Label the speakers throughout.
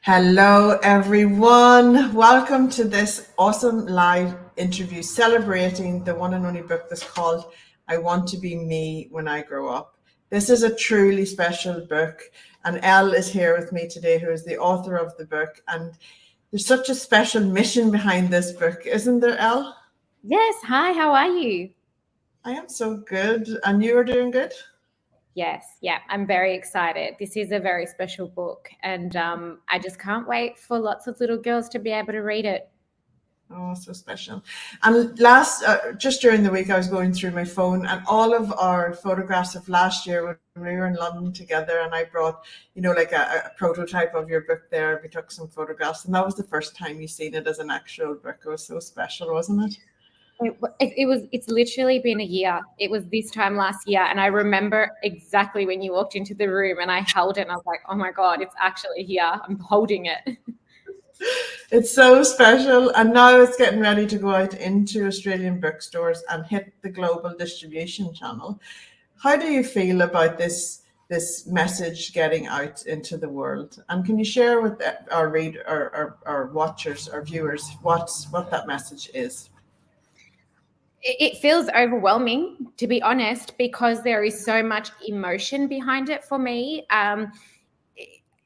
Speaker 1: Hello, everyone. Welcome to this awesome live interview celebrating the one and only book that's called I Want to Be Me When I Grow Up. This is a truly special book, and Elle is here with me today, who is the author of the book. And there's such a special mission behind this book, isn't there, Elle?
Speaker 2: Yes. Hi, how are you?
Speaker 1: I am so good. And you are doing good?
Speaker 2: Yes. Yeah, I'm very excited. This is a very special book, and I just can't wait for lots of little girls to be able to read it.
Speaker 1: Oh, so special. And just during the week, I was going through my phone and all of our photographs of last year when we were in London together, and I brought, like a prototype of your book there. We took some photographs, and that was the first time you seen it as an actual book. It was so special, wasn't it?
Speaker 2: It's literally been a year. It was this time last year, and I remember exactly when you walked into the room and I held it and I was like, oh my God, it's actually here. I'm holding it.
Speaker 1: It's so special, and now it's getting ready to go out into Australian bookstores and hit the global distribution channel. How do you feel about this message getting out into the world? And can you share with our watchers, our viewers, what that message is?
Speaker 2: It feels overwhelming, to be honest, because there is so much emotion behind it for me.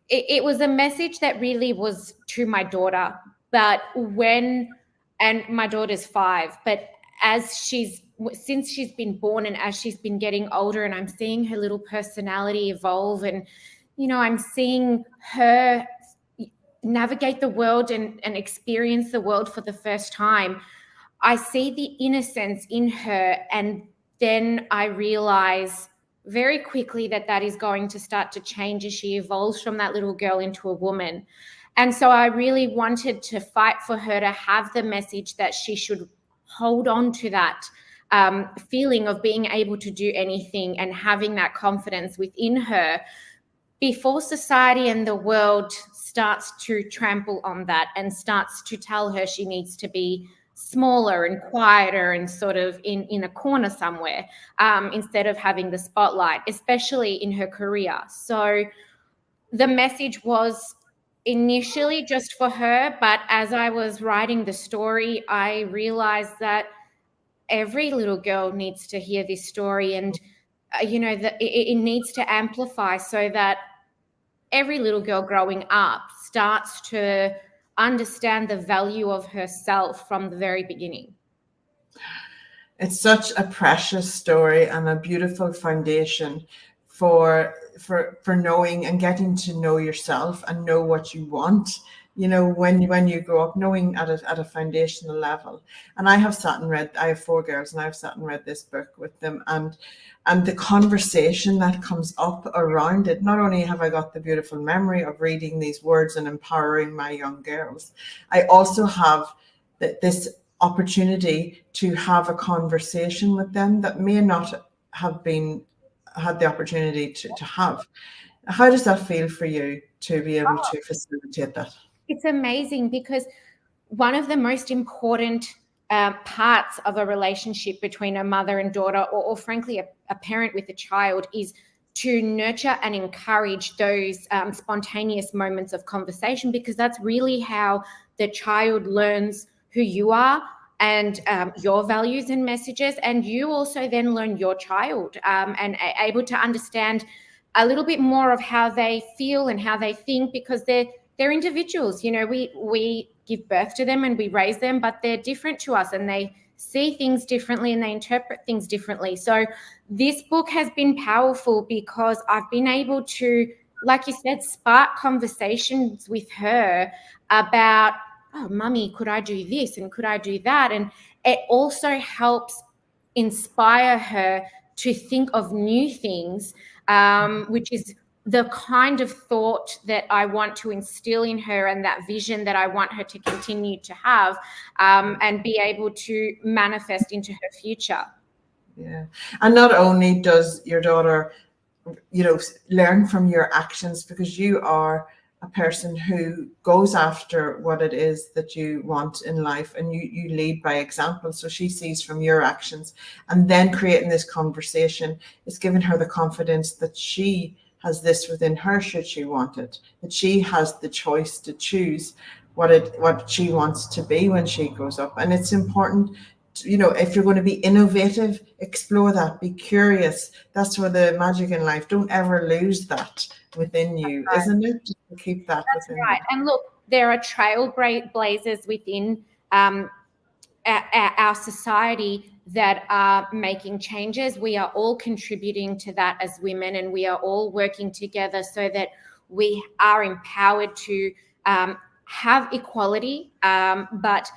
Speaker 2: It was a message that really was to my daughter, and my daughter's 5, but since she's been born and as she's been getting older, and I'm seeing her little personality evolve, and I'm seeing her navigate the world and experience the world for the first time. I see the innocence in her, and then I realize very quickly that is going to start to change as she evolves from that little girl into a woman. And so I really wanted to fight for her to have the message that she should hold on to that feeling of being able to do anything and having that confidence within her before society and the world starts to trample on that and starts to tell her she needs to be smaller and quieter and sort of in a corner somewhere, instead of having the spotlight, especially in her career. So the message was initially just for her, but as I was writing the story, I realized that every little girl needs to hear this story, and that it needs to amplify so that every little girl growing up starts to understand the value of herself from the very beginning.
Speaker 1: It's such a precious story and a beautiful foundation for knowing and getting to know yourself and know what you want, when you grow up, knowing at a foundational level. And I have 4 girls, and I've sat and read this book with them, and the conversation that comes up around it. Not only have I got the beautiful memory of reading these words and empowering my young girls, I also have this opportunity to have a conversation with them that may not have had the opportunity to have. How does that feel for you to be able to facilitate that?
Speaker 2: It's amazing, because one of the most important parts of a relationship between a mother and daughter, or frankly a parent with a child, is to nurture and encourage those spontaneous moments of conversation, because that's really how the child learns who you are and your values and messages, and you also then learn your child and are able to understand a little bit more of how they feel and how they think, because they're individuals. We give birth to them and we raise them, but they're different to us, and they see things differently and they interpret things differently. So this book has been powerful because I've been able to, like you said, spark conversations with her about, oh, mummy, could I do this and could I do that? And it also helps inspire her to think of new things, which is the kind of thought that I want to instill in her, and that vision that I want her to continue to have, and be able to manifest into her future.
Speaker 1: Yeah. And not only does your daughter, learn from your actions, because you are a person who goes after what it is that you want in life, and you lead by example. So she sees from your actions, and then creating this conversation is giving her the confidence that she has this within her should she want it, that she has the choice to choose what she wants to be when she grows up. And it's important to, if you're going to be innovative, explore that, be curious. That's where the magic in life. Don't ever lose that within you,
Speaker 2: Right.
Speaker 1: isn't it? Just to keep that
Speaker 2: That's
Speaker 1: within
Speaker 2: right.
Speaker 1: you.
Speaker 2: And look, there are trailblazers within our society that are making changes. We are all contributing to that as women, and we are all working together so that we are empowered to have equality. But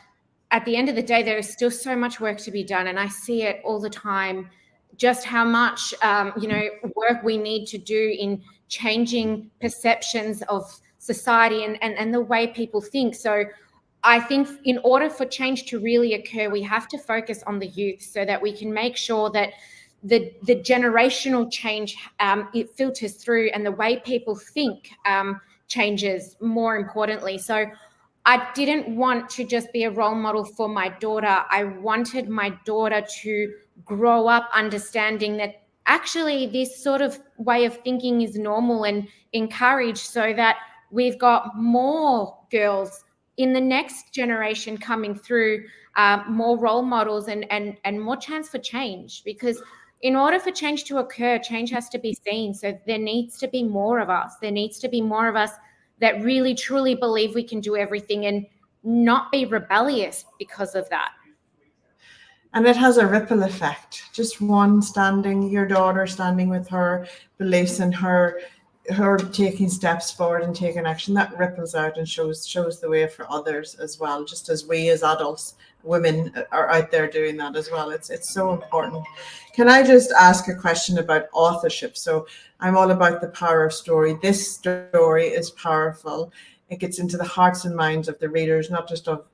Speaker 2: at the end of the day, there is still so much work to be done, and I see it all the time, just how much work we need to do in changing perceptions of society and the way people think. So I think in order for change to really occur, we have to focus on the youth so that we can make sure that the generational change, it filters through, and the way people think changes, more importantly. So I didn't want to just be a role model for my daughter. I wanted my daughter to grow up understanding that actually this sort of way of thinking is normal and encouraged, so that we've got more girls in the next generation coming through, more role models and more chance for change. Because in order for change to occur, change has to be seen. So there needs to be more of us. There needs to be more of us that really, truly believe we can do everything and not be rebellious because of that.
Speaker 1: And it has a ripple effect. Just one your daughter standing with her beliefs and her taking steps forward and taking action, that ripples out and shows the way for others as well, just as we as adults, women, are out there doing that as well. It's so important. Can I just ask a question about authorship? So I'm all about the power of story. This story is powerful. It gets into the hearts and minds of the readers, not just of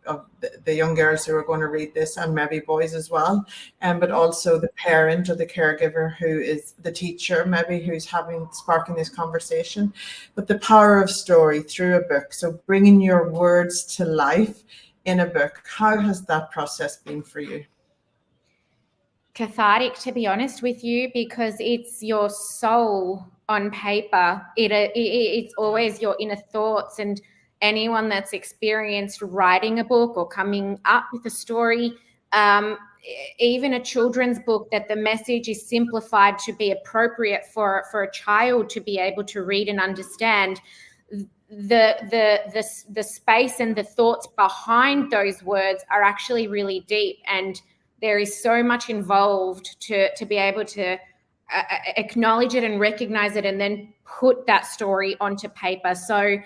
Speaker 1: the young girls who are going to read this, and maybe boys as well, but also the parent or the caregiver who is the teacher, maybe who's sparking this conversation. But the power of story through a book. So bringing your words to life in a book. How has that process been for you?
Speaker 2: Cathartic, to be honest with you, because it's your soul on paper. It's always your inner thoughts, and anyone that's experienced writing a book or coming up with a story, even a children's book, that the message is simplified to be appropriate for a child to be able to read and understand. The space and the thoughts behind those words are actually really deep, and there is so much involved to be able to acknowledge it and recognize it and then put that story onto paper. So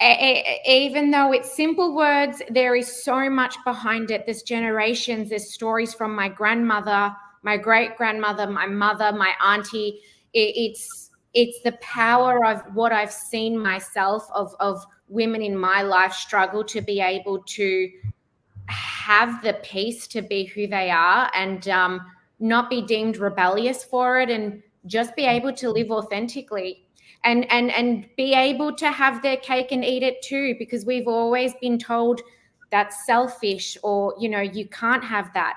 Speaker 2: even though it's simple words, there is so much behind it. There's generations, there's stories from my grandmother, my great-grandmother, my mother, my auntie. It's the power of what I've seen myself of women in my life struggle to be able to have the peace to be who they are, and not be deemed rebellious for it, and just be able to live authentically and be able to have their cake and eat it too, because we've always been told that's selfish, or you can't have that.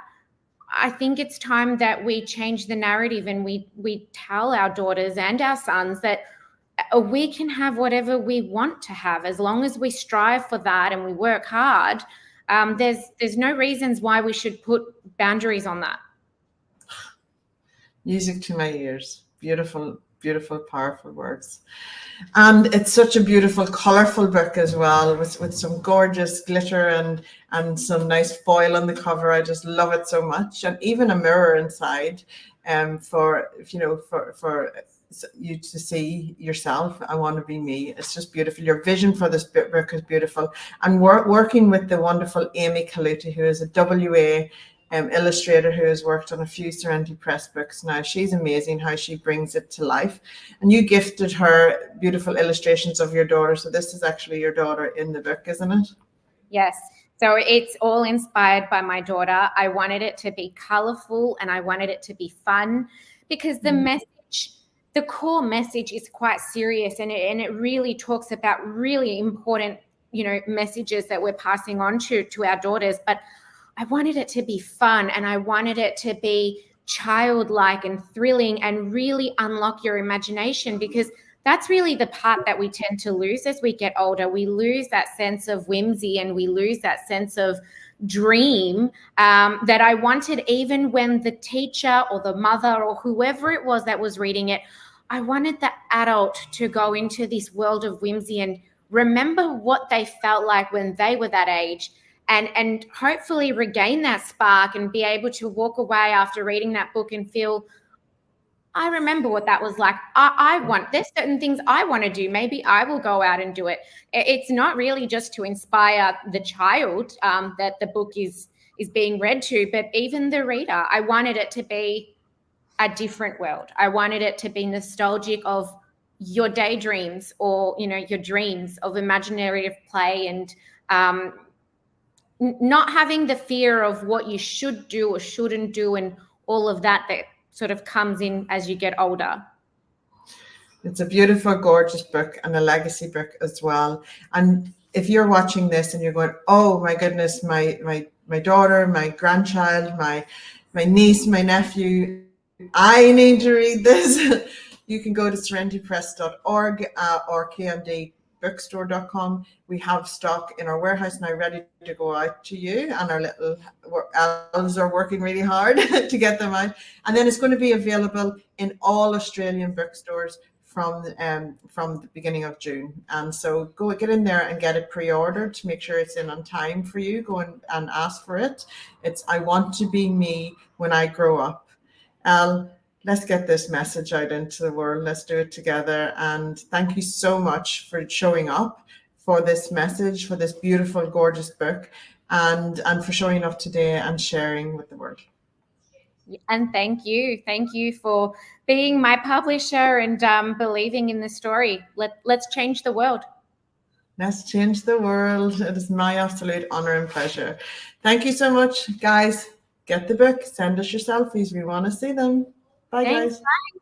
Speaker 2: I think it's time that we change the narrative, and we tell our daughters and our sons that we can have whatever we want to have, as long as we strive for that and we work hard. There's no reasons why we should put boundaries on that.
Speaker 1: Music to my ears. Beautiful, beautiful, powerful words. And it's such a beautiful, colorful book as well, with some gorgeous glitter and some nice foil on the cover. I just love it so much. And even a mirror inside, for you to see yourself. I want to be me. It's just beautiful. Your vision for this book is beautiful. And working with the wonderful Amy Calutti, who is a WA illustrator who has worked on a few Serenity Press books now. She's amazing how she brings it to life. And you gifted her beautiful illustrations of your daughter. So this is actually your daughter in the book, isn't it?
Speaker 2: Yes. So it's all inspired by my daughter. I wanted it to be colorful and I wanted it to be fun, because the core message is quite serious, and it really talks about really important, messages that we're passing on to our daughters. But I wanted it to be fun, and I wanted it to be childlike and thrilling and really unlock your imagination, because that's really the part that we tend to lose as we get older. We lose that sense of whimsy, and we lose that sense of dream that I wanted, even when the teacher or the mother or whoever it was that was reading it, I wanted the adult to go into this world of whimsy and remember what they felt like when they were that age, and hopefully regain that spark and be able to walk away after reading that book and feel, I remember what that was like. There's certain things I want to do. Maybe I will go out and do it. It's not really just to inspire the child that the book is being read to, but even the reader. I wanted it to be a different world. I wanted it to be nostalgic of your daydreams, or, your dreams of imaginative play, and not having the fear of what you should do or shouldn't do, and all of that sort of comes in as you get older.
Speaker 1: It's a beautiful, gorgeous book, and a legacy book as well. And if you're watching this and you're going, oh my goodness, my daughter, my grandchild, my niece, my nephew, I need to read this, you can go to serenitypress.org or kmdbookstore.com. We have stock in our warehouse now ready to go out to you, and our little elves are working really hard to get them out. And then it's going to be available in all Australian bookstores from the beginning of June. And so go get in there and get it pre-ordered to make sure it's in on time for you. Go and ask for it. It's I Want to Be Me When I Grow Up. Elle, let's get this message out into the world. Let's do it together. And thank you so much for showing up for this message, for this beautiful, gorgeous book, and for showing up today and sharing with the world.
Speaker 2: And thank you for being my publisher and believing in the story. Let's change the world.
Speaker 1: Let's change the world. It is my absolute honor and pleasure. Thank you so much, guys. Get the book. Send us your selfies. We want to see them. Bye,
Speaker 2: Thanks.
Speaker 1: guys.
Speaker 2: Bye.